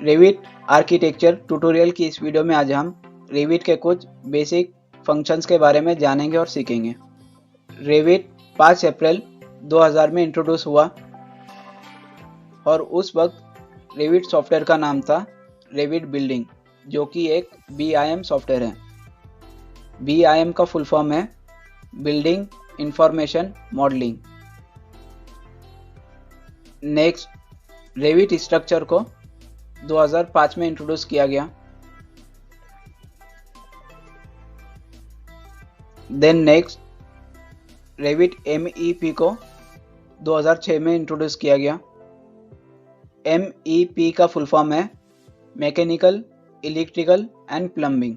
Revit architecture tutorial की इस video में आज हम रेविट के कुछ बेसिक फंक्शंस के बारे में जानेंगे और सीखेंगे। रेविट 5 अप्रैल 2000 में इंट्रोड्यूस हुआ और उस वक्त रेविट सॉफ्टवेयर का नाम था रेविट बिल्डिंग, जो कि एक BIM सॉफ्टवेयर है। BIM का फुल फॉर्म है building information modelling. Next, Revit structure को 2005 में इंट्रोड्यूस किया गया। देन नेक्स्ट, रेविट MEP को 2006 में इंट्रोड्यूस किया गया। MEP का फुल फॉर्म है मैकेनिकल, इलेक्ट्रिकल एंड प्लम्बिंग।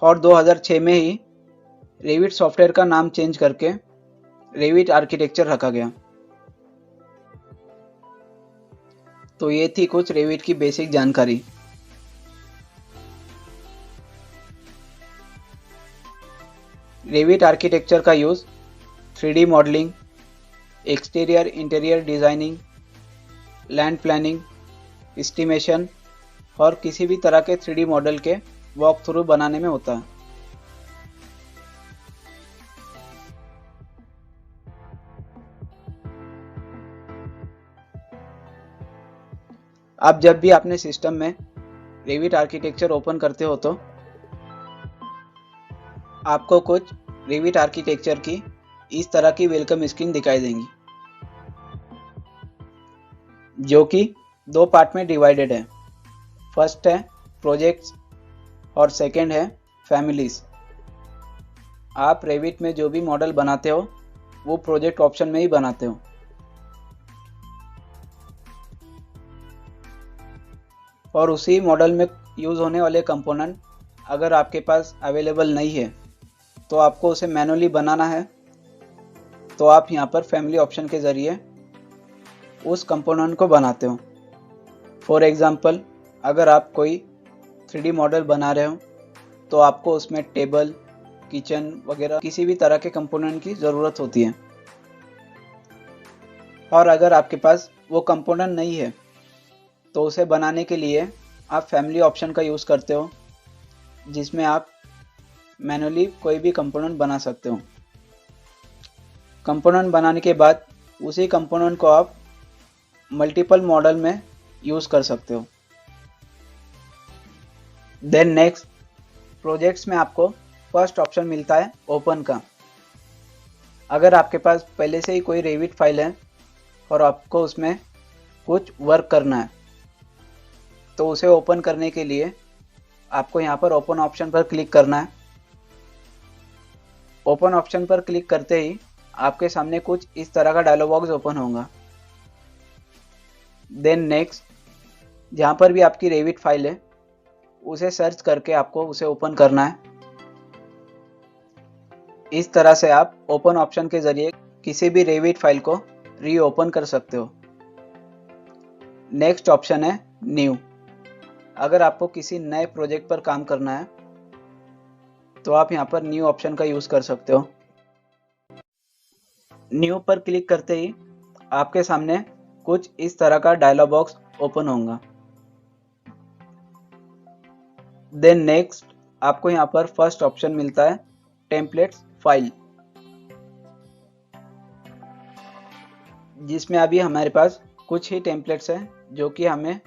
और 2006 में ही रेविट सॉफ्टवेयर का नाम चेंज करके रेविट आर्किटेक्चर रखा गया। तो ये थी कुछ रेविट की बेसिक जानकारी। रेविट आर्किटेक्चर का use 3D modelling, exterior interior designing, land planning, estimation और किसी भी तरह के 3D मॉडल के वॉक थ्रू बनाने में होता है। आप जब भी अपने सिस्टम में रेविट आर्किटेक्चर ओपन करते हो तो आपको कुछ रेविट आर्किटेक्चर की इस तरह की वेलकम स्क्रीन दिखाई देंगी, जो कि 2 पार्ट में डिवाइडेड है। फर्स्ट है प्रोजेक्ट्स और सेकंड है फैमिलीज। आप रेविट में जो भी मॉडल बनाते हो वो प्रोजेक्ट ऑप्शन में ही बनाते हो। और उसी मॉडल में यूज़ होने वाले कंपोनेंट अगर आपके पास अवेलेबल नहीं है तो आपको उसे मैनुअली बनाना है, तो आप यहाँ पर फैमिली ऑप्शन के ज़रिए उस कंपोनेंट को बनाते हो। फॉर एग्ज़ाम्पल, अगर आप कोई 3D मॉडल बना रहे हो तो आपको उसमें टेबल, किचन वगैरह किसी भी तरह के कंपोनेंट की ज़रूरत होती है। और अगर आपके पास वो कंपोनेंट नहीं है तो उसे बनाने के लिए आप फैमिली ऑप्शन का यूज़ करते हो, जिसमें आप मैनुअली कोई भी कंपोनेंट बना सकते हो। कंपोनेंट बनाने के बाद उसी कंपोनेंट को आप मल्टीपल मॉडल में यूज़ कर सकते हो। देन नेक्स्ट, प्रोजेक्ट्स में आपको फर्स्ट ऑप्शन मिलता है ओपन का। अगर आपके पास पहले से ही कोई रेविट फाइल है और आपको उसमें कुछ वर्क करना है तो उसे ओपन करने के लिए आपको यहाँ पर ओपन ऑप्शन पर क्लिक करना है। ओपन ऑप्शन पर क्लिक करते ही आपके सामने कुछ इस तरह का डायलॉग बॉक्स ओपन होगा। देन नेक्स्ट, जहाँ पर भी आपकी रेविट फाइल है उसे सर्च करके आपको उसे ओपन करना है। इस तरह से आप ओपन ऑप्शन के ज़रिए किसी भी रेविट फाइल को रीओपन कर सकते हो। नेक्स्ट ऑप्शन है न्यू। अगर आपको किसी नए प्रोजेक्ट पर काम करना है तो आप यहाँ पर न्यू ऑप्शन का यूज़ कर सकते हो। न्यू पर क्लिक करते ही आपके सामने कुछ इस तरह का डायलॉग बॉक्स ओपन होगा। देन नेक्स्ट, आपको यहाँ पर फर्स्ट ऑप्शन मिलता है टेम्पलेट्स फाइल, जिसमें अभी हमारे पास कुछ ही टेम्पलेट्स हैं जो कि हमें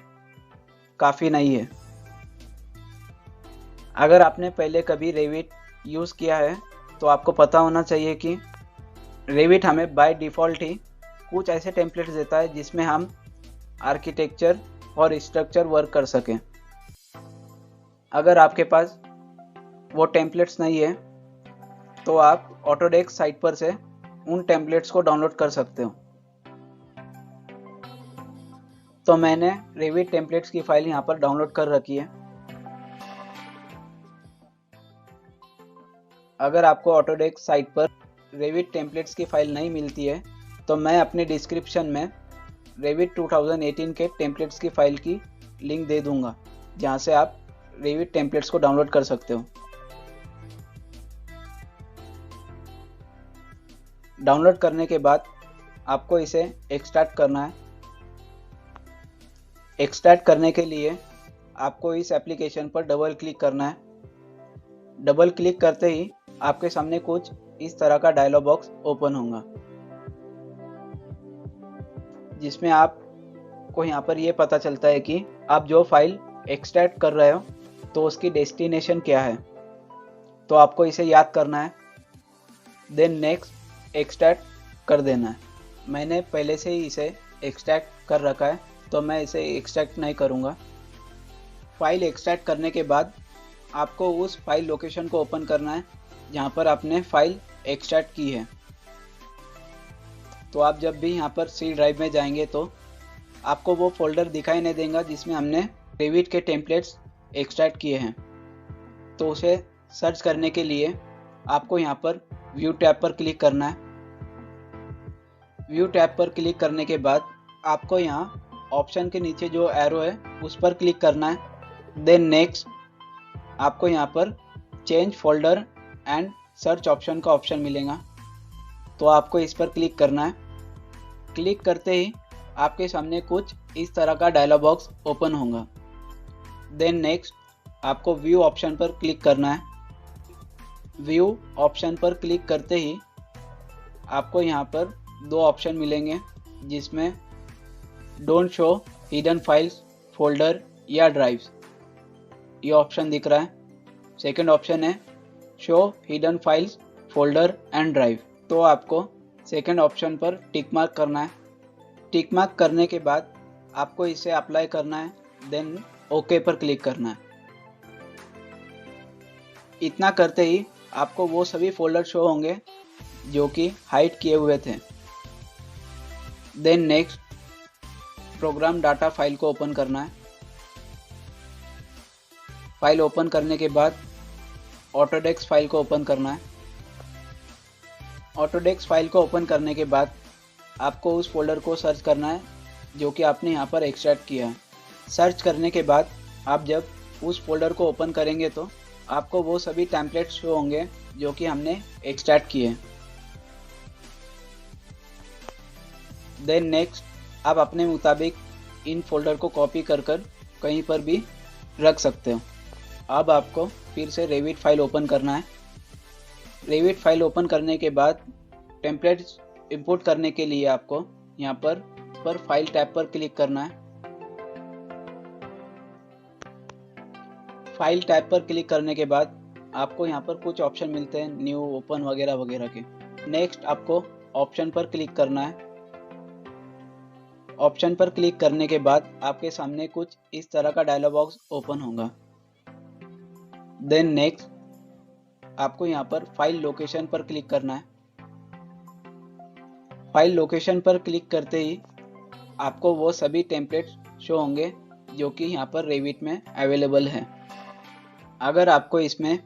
काफ़ी नहीं है। अगर आपने पहले कभी रेविट यूज़ किया है तो आपको पता होना चाहिए कि रेविट हमें बाय डिफ़ॉल्ट ही कुछ ऐसे टेम्पलेट्स देता है जिसमें हम आर्किटेक्चर और स्ट्रक्चर वर्क कर सकें। अगर आपके पास वो टेम्पलेट्स नहीं है तो आप ऑटोडेस्क साइट पर से उन टेम्पलेट्स को डाउनलोड कर सकते हो। तो मैंने रेविट टेम्पलेट्स की फाइल यहाँ पर डाउनलोड कर रखी है। अगर आपको ऑटोडेस्क साइट पर रेविट टेम्पलेट्स की फाइल नहीं मिलती है तो मैं अपने डिस्क्रिप्शन में रेविट 2018 के टेम्पलेट्स की फाइल की लिंक दे दूँगा, जहाँ से आप रेविट टेम्पलेट्स को डाउनलोड कर सकते हो। डाउनलोड करने के बाद आपको इसे एक्सट्रैक्ट करना है। एक्सट्रैक्ट करने के लिए आपको इस एप्लीकेशन पर डबल क्लिक करना है। डबल क्लिक करते ही आपके सामने कुछ इस तरह का डायलॉग बॉक्स ओपन होगा, जिसमें आपको यहाँ पर ये पता चलता है कि आप जो फाइल एक्सट्रैक्ट कर रहे हो तो उसकी डेस्टिनेशन क्या है। तो आपको इसे याद करना है, देन नेक्स्ट एक्सट्रैक्ट कर देना है। मैंने पहले से ही इसे एक्सट्रैक्ट कर रखा है तो मैं इसे एक्सट्रैक्ट नहीं करूँगा। फाइल एक्सट्रैक्ट करने के बाद आपको उस फाइल लोकेशन को ओपन करना है जहाँ पर आपने फाइल एक्सट्रैक्ट की है। तो आप जब भी यहाँ पर सी ड्राइव में जाएंगे तो आपको वो फोल्डर दिखाई नहीं देगा जिसमें हमने रेविट के टेम्पलेट्स एक्सट्रैक्ट किए हैं। तो उसे सर्च करने के लिए आपको यहाँ पर व्यू टैब पर क्लिक करना है। व्यू टैब पर क्लिक करने के बाद आपको यहाँ ऑप्शन के नीचे जो एरो है उस पर क्लिक करना है। देन नेक्स्ट आपको यहाँ पर change folder and search option का ऑप्शन मिलेगा, तो आपको इस पर क्लिक करना है। क्लिक करते ही आपके सामने कुछ इस तरह का डायलॉग बॉक्स ओपन होगा। देन नेक्स्ट आपको व्यू ऑप्शन पर क्लिक करना है। व्यू ऑप्शन पर क्लिक करते ही आपको यहाँ पर दो ऑप्शन मिलेंगे, जिसमें don't show hidden files, folder या ड्राइव्स, ये ऑप्शन दिख रहा है। सेकंड ऑप्शन है show hidden files, folder and drive. तो आपको सेकंड ऑप्शन पर टिक मार्क करना है। टिक मार्क करने के बाद आपको इसे अप्लाई करना है, देन ओके पर क्लिक करना है। इतना करते ही आपको वो सभी फोल्डर शो होंगे जो कि हाइड किए हुए थे। Then next program data file को ओपन करना है। फाइल ओपन करने के बाद ऑटोडेस्क फाइल को ओपन करना है। ऑटोडेस्क फाइल को ओपन करने के बाद आपको उस फोल्डर को सर्च करना है जो कि आपने यहाँ पर एक्सट्रैक्ट किया है। सर्च करने के बाद आप जब उस फोल्डर को ओपन करेंगे तो आपको वो सभी टेम्पलेट्स शो होंगे जो कि हमने एक्सट्रैक्ट किए हैं। देन नेक्स्ट आप अपने मुताबिक इन फोल्डर को कॉपी कर कहीं पर भी रख सकते हो। अब आपको फिर से रेविट फाइल ओपन करना है। रेविट फाइल ओपन करने के बाद टेम्पलेट्स इंपोर्ट करने के लिए आपको यहाँ पर फाइल टैब पर क्लिक करना है। फाइल टैब पर क्लिक करने के बाद आपको यहाँ पर कुछ ऑप्शन मिलते हैं, न्यू, ओपन वगैरह वगैरह के। नेक्स्ट आपको ऑप्शन पर क्लिक करना है। ऑप्शन पर क्लिक करने के बाद आपके सामने कुछ इस तरह का डायलॉग बॉक्स ओपन होगा। देन नेक्स्ट आपको यहाँ पर फाइल लोकेशन पर क्लिक करना है। फाइल लोकेशन पर क्लिक करते ही आपको वो सभी टेम्पलेट्स शो होंगे जो कि यहाँ पर रेविट में अवेलेबल है। अगर आपको इसमें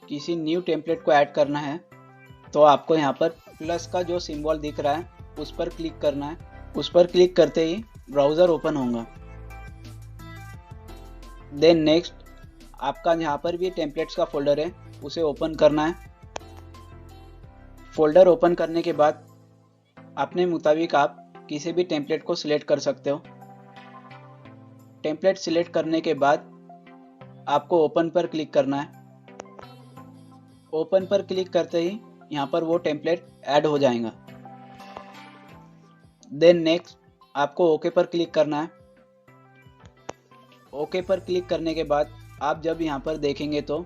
किसी न्यू टेम्पलेट को ऐड करना है तो आपको यहाँ पर प्लस का जो सिंबल दिख रहा है उस पर क्लिक करना है। उस पर क्लिक करते ही ब्राउज़र ओपन होगा। देन नेक्स्ट आपका जहाँ पर भी टेम्पलेट्स का फोल्डर है उसे ओपन करना है। फोल्डर ओपन करने के बाद अपने मुताबिक आप किसी भी टेम्पलेट को सिलेक्ट कर सकते हो। टेम्पलेट सिलेक्ट करने के बाद आपको ओपन पर क्लिक करना है। ओपन पर क्लिक करते ही यहाँ पर वो टेम्पलेट ऐड हो जाएगा। देन नेक्स्ट आपको ओके पर क्लिक करना है। ओके पर क्लिक करने के बाद आप जब यहाँ पर देखेंगे तो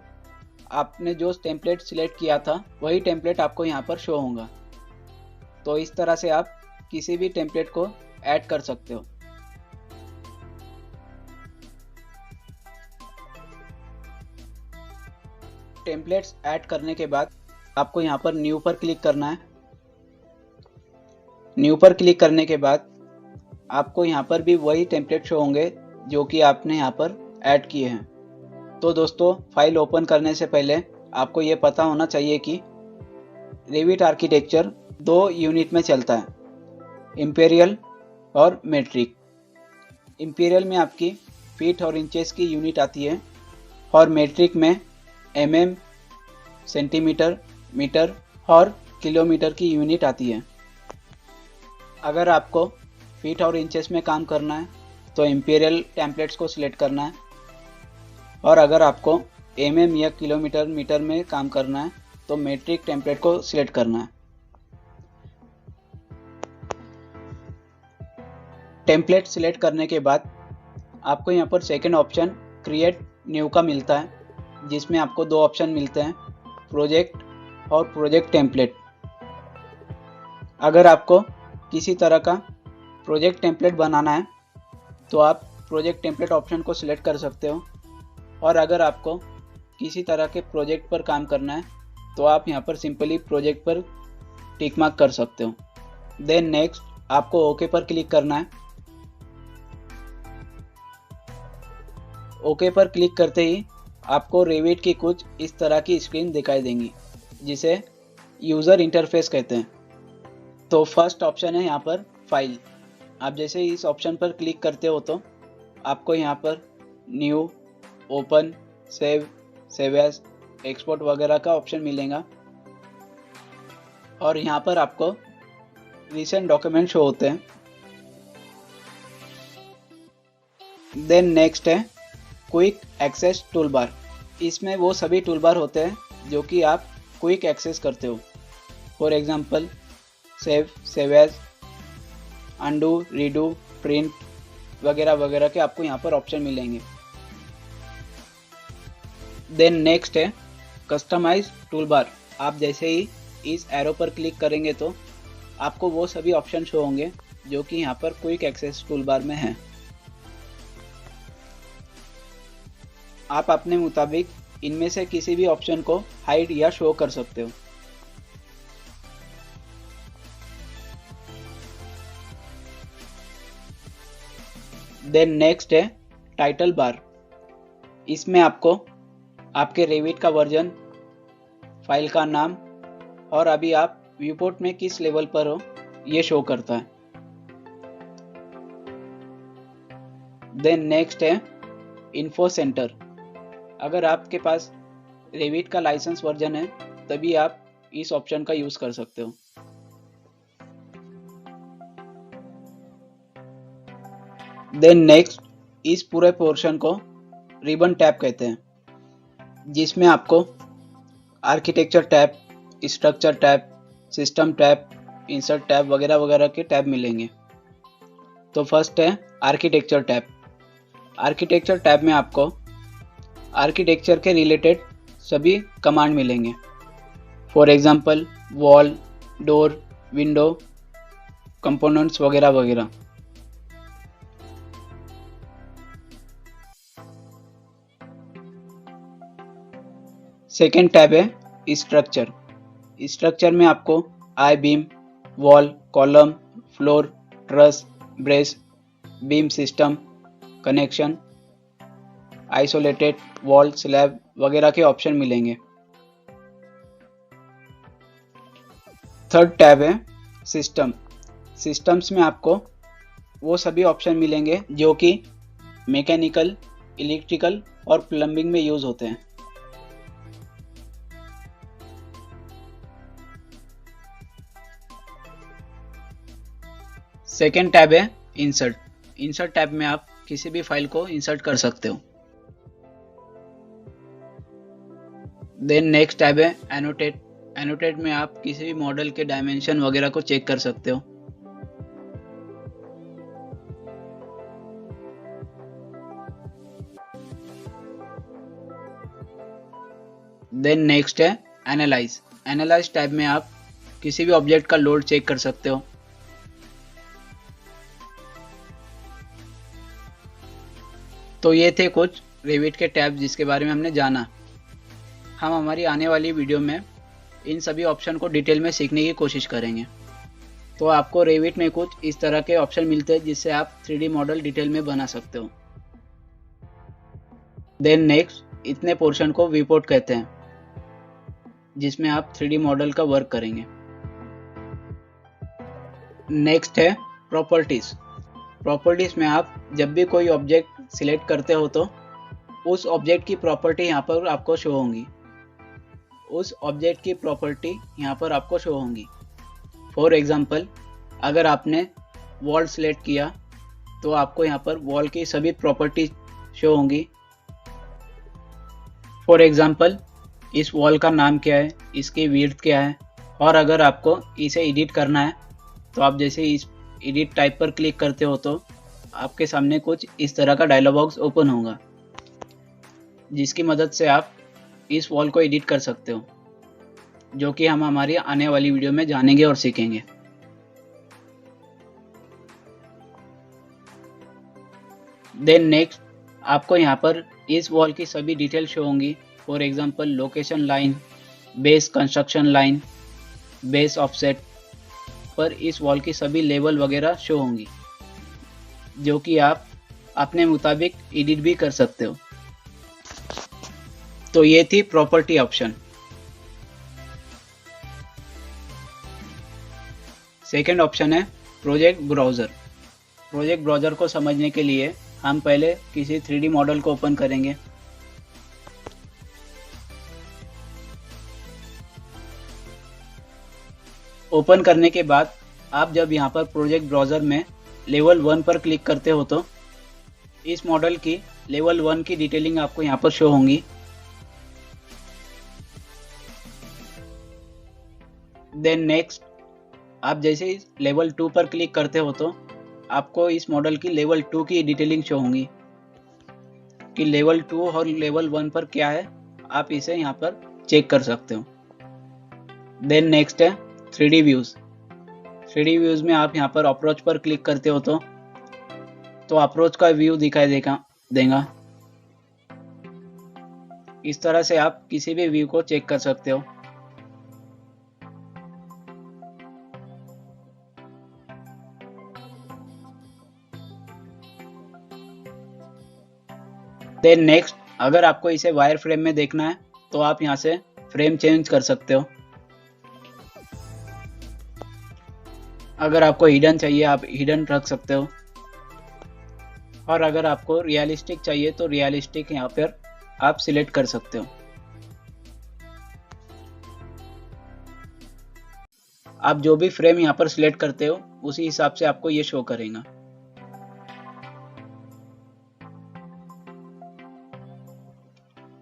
आपने जो टेम्पलेट सिलेक्ट किया था वही टेम्पलेट आपको यहाँ पर शो होगा। तो इस तरह से आप किसी भी टेम्पलेट को ऐड कर सकते हो। टेम्पलेट्स ऐड करने के बाद आपको यहाँ पर न्यू पर क्लिक करना है। न्यू पर क्लिक करने के बाद आपको यहाँ पर भी वही टेम्पलेट शो होंगे जो कि आपने यहाँ पर ऐड किए हैं। तो दोस्तों, फाइल ओपन करने से पहले आपको ये पता होना चाहिए कि रेविट आर्किटेक्चर दो यूनिट में चलता है, इंपीरियल और मेट्रिक। इंपीरियल में आपकी फीट और इंचेस की यूनिट आती है और मेट्रिक में mm, सेंटीमीटर, मीटर और किलोमीटर की यूनिट आती है। अगर आपको फीट और इंचेस में काम करना है तो इम्पीरियल टेम्पलेट्स को सिलेक्ट करना है, और अगर आपको mm या किलोमीटर मीटर में काम करना है तो मेट्रिक टेम्पलेट को सिलेक्ट करना है। टेम्पलेट सिलेक्ट करने के बाद आपको यहाँ पर सेकंड ऑप्शन क्रिएट न्यू का मिलता है, जिसमें आपको दो ऑप्शन मिलते हैं, प्रोजेक्ट और प्रोजेक्ट टेम्पलेट। अगर आपको किसी तरह का प्रोजेक्ट टेम्पलेट बनाना है तो आप प्रोजेक्ट टेम्पलेट ऑप्शन को सिलेक्ट कर सकते हो, और अगर आपको किसी तरह के प्रोजेक्ट पर काम करना है तो आप यहाँ पर सिंपली प्रोजेक्ट पर टिक मार्क कर सकते हो। देन नेक्स्ट आपको ओके पर क्लिक करना है। ओके पर क्लिक करते ही आपको रेविट की कुछ इस तरह की स्क्रीन दिखाई देंगी, जिसे यूज़र इंटरफेस कहते हैं। तो फर्स्ट ऑप्शन है यहाँ पर फाइल। आप जैसे इस ऑप्शन पर क्लिक करते हो तो आपको यहाँ पर new, open, save, save as, export वगैरह का ऑप्शन मिलेगा, और यहाँ पर आपको रिसेंट डॉक्यूमेंट शो होते हैं। देन नेक्स्ट है क्विक एक्सेस टूलबार। इसमें वो सभी टूलबार होते हैं जो कि आप क्विक एक्सेस करते हो। For example save, save as, undo, redo, print वगैरह वगैरह के आपको यहाँ पर ऑप्शन मिलेंगे। देन नेक्स्ट है कस्टमाइज टूलबार। आप जैसे ही इस एरो पर क्लिक करेंगे तो आपको वो सभी ऑप्शन शो होंगे जो कि यहाँ पर क्विक एक्सेस टूलबार में हैं। आप अपने मुताबिक इनमें से किसी भी ऑप्शन को हाइड या शो कर सकते हो। देन नेक्स्ट है टाइटल बार। इसमें आपको आपके रेविट का वर्जन, फाइल का नाम और अभी आप व्यूपोर्ट में किस लेवल पर हो ये शो करता है। देन नेक्स्ट है इन्फो सेंटर। अगर आपके पास रेविट का लाइसेंस वर्जन है तभी आप इस ऑप्शन का यूज कर सकते हो। देन नेक्स्ट, इस पूरे पोर्शन को रिबन टैब कहते हैं, जिसमें आपको architecture tab, structure tab, system tab, insert tab वगैरह वगैरह के टैब मिलेंगे। तो फर्स्ट है आर्किटेक्चर टैब। आर्किटेक्चर टैब में आपको आर्किटेक्चर के रिलेटेड सभी कमांड मिलेंगे। For example wall, door, window, components वगैरह वगैरह। सेकेंड टैब है स्ट्रक्चर। स्ट्रक्चर में आपको I beam, wall, column, floor, truss, brace, beam system, connection, isolated, wall, slab वगैरह के ऑप्शन मिलेंगे। थर्ड टैब है सिस्टम। सिस्टम्स में आपको वो सभी ऑप्शन मिलेंगे जो कि मैकेनिकल, इलेक्ट्रिकल और प्लम्बिंग में यूज होते हैं। सेकेंड टैब है इंसर्ट। इंसर्ट टैब में आप किसी भी फाइल को इंसर्ट कर सकते हो। देन नेक्स्ट टैब है एनोटेट। एनोटेट में आप किसी भी मॉडल के डायमेंशन वगैरह को चेक कर सकते हो। देन नेक्स्ट है एनालाइज। एनालाइज टैब में आप किसी भी ऑब्जेक्ट का लोड चेक कर सकते हो। तो ये थे कुछ रेविट के टैब जिसके बारे में हमने जाना। हम हमारी आने वाली वीडियो में इन सभी ऑप्शन को डिटेल में सीखने की कोशिश करेंगे। तो आपको रेविट में कुछ इस तरह के ऑप्शन मिलते हैं जिससे आप 3D मॉडल डिटेल में बना सकते हो। देन नेक्स्ट, इतने पोर्शन को व्यूपोर्ट कहते हैं, जिसमें आप 3D मॉडल का वर्क करेंगे। नेक्स्ट है प्रॉपर्टीज। प्रॉपर्टीज में आप जब भी कोई ऑब्जेक्ट सिलेक्ट करते हो तो उस ऑब्जेक्ट की प्रॉपर्टी यहाँ पर आपको शो होंगी। उस ऑब्जेक्ट की प्रॉपर्टी यहाँ पर आपको शो होंगी। फॉर एग्जांपल, अगर आपने वॉल सिलेक्ट किया तो आपको यहाँ पर वॉल की सभी प्रॉपर्टी शो होंगी। फॉर एग्जाम्पल इस वॉल का नाम क्या है, इसकी विड्थ क्या है, और अगर आपको इसे एडिट करना है तो आप जैसे इस एडिट टाइप पर क्लिक करते हो तो आपके सामने कुछ इस तरह का डायलॉग बॉक्स ओपन होगा, जिसकी मदद से आप इस वॉल को एडिट कर सकते हो, जो कि हम हमारी आने वाली वीडियो में जानेंगे और सीखेंगे। देन नेक्स्ट आपको यहाँ पर इस वॉल की सभी डिटेल शो होंगी। For example location line, base construction line, base offset पर इस वॉल की सभी लेवल वगैरह शो होंगी, जो कि आप अपने मुताबिक एडिट भी कर सकते हो। तो ये थी प्रॉपर्टी ऑप्शन। सेकेंड ऑप्शन है प्रोजेक्ट ब्राउज़र। प्रोजेक्ट ब्राउज़र को समझने के लिए हम पहले किसी 3D मॉडल को ओपन करेंगे। ओपन करने के बाद आप जब यहाँ पर प्रोजेक्ट ब्राउज़र में लेवल 1 पर क्लिक करते हो तो इस मॉडल की लेवल 1 की डिटेलिंग आपको यहाँ पर शो होंगी। देन नेक्स्ट आप जैसे ही लेवल 2 पर क्लिक करते हो तो आपको इस मॉडल की लेवल 2 की डिटेलिंग शो होंगी कि लेवल 2 और लेवल 1 पर क्या है, आप इसे यहाँ पर चेक कर सकते हो। देन नेक्स्ट है 3D व्यूज़। 3D व्यूज़ में आप यहाँ पर अप्रोच पर क्लिक करते हो तो अप्रोच का व्यू दिखाई देगा। इस तरह से आप किसी भी व्यू को चेक कर सकते हो। देन नेक्स्ट अगर आपको इसे वायर फ्रेम में देखना है तो आप यहाँ से फ्रेम चेंज कर सकते हो। अगर आपको हिडन चाहिए आप हिडन रख सकते हो, और अगर आपको रियलिस्टिक चाहिए तो रियलिस्टिक यहाँ पर आप सिलेक्ट कर सकते हो। आप जो भी फ्रेम यहाँ पर सिलेक्ट करते हो उसी हिसाब से आपको ये शो करेगा।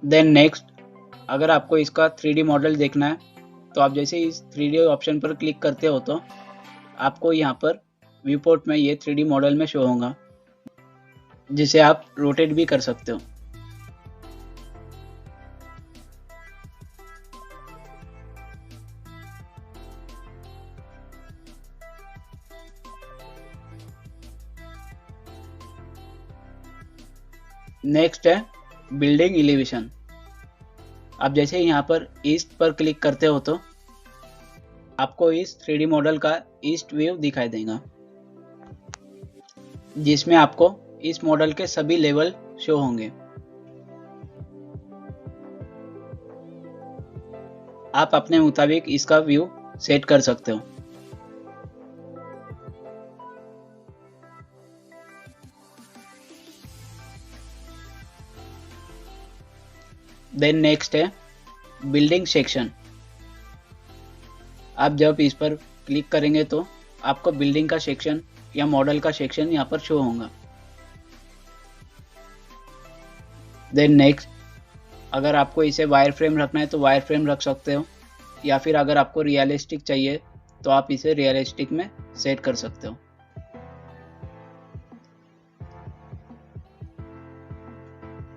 देन नेक्स्ट अगर आपको इसका 3D मॉडल देखना है तो आप जैसे इस 3D ऑप्शन पर क्लिक करते हो तो आपको यहाँ पर व्यू पोर्ट में ये 3D मॉडल में शो होगा, जिसे आप रोटेट भी कर सकते हो। नेक्स्ट है बिल्डिंग एलिवेशन। आप जैसे यहाँ पर ईस्ट पर क्लिक करते हो तो आपको इस 3D मॉडल का ईस्ट व्यू दिखाई देगा, जिसमें आपको इस मॉडल के सभी लेवल शो होंगे। आप अपने मुताबिक इसका व्यू सेट कर सकते हो। देन नेक्स्ट है बिल्डिंग सेक्शन। आप जब इस पर क्लिक करेंगे तो आपको बिल्डिंग का सेक्शन या मॉडल का सेक्शन यहाँ पर शो होगा। देन नेक्स्ट अगर आपको इसे वायर फ्रेम रखना है तो वायर फ्रेम रख सकते हो, या फिर अगर आपको रियलिस्टिक चाहिए तो आप इसे रियलिस्टिक में सेट कर सकते हो।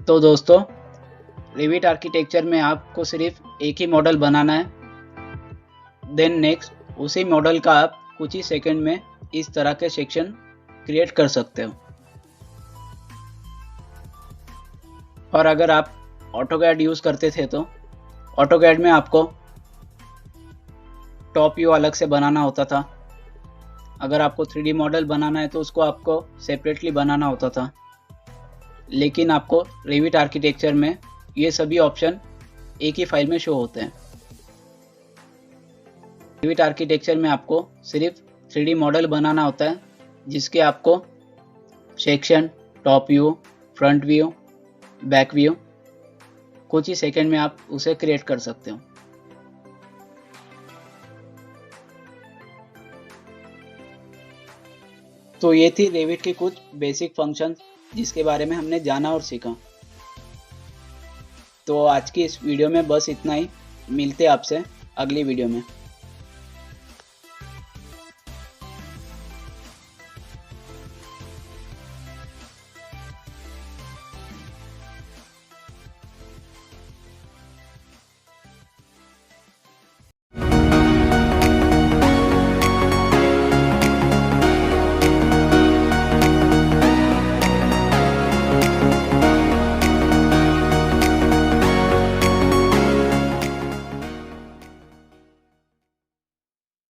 तो दोस्तों रिविट आर्किटेक्चर में आपको सिर्फ एक ही मॉडल बनाना है। देन नेक्स्ट उसी मॉडल का आप कुछ ही सेकंड में इस तरह के सेक्शन क्रिएट कर सकते हो। और अगर आप ऑटोकैड यूज़ करते थे तो ऑटोकैड में आपको टॉप व्यू अलग से बनाना होता था। अगर आपको 3D मॉडल बनाना है तो उसको आपको सेपरेटली बनाना होता था, लेकिन आपको रिविट आर्किटेक्चर में ये सभी ऑप्शन एक ही फाइल में शो होते हैं। रिविट आर्किटेक्चर में आपको सिर्फ 3D मॉडल बनाना होता है, जिसके आपको section, top view, front view, back view कुछ ही सेकंड में आप उसे क्रिएट कर सकते हो। तो ये थी रेविट की कुछ बेसिक फंक्शंस जिसके बारे में हमने जाना और सीखा। तो आज की इस वीडियो में बस इतना ही। मिलते हैं आपसे अगली वीडियो में।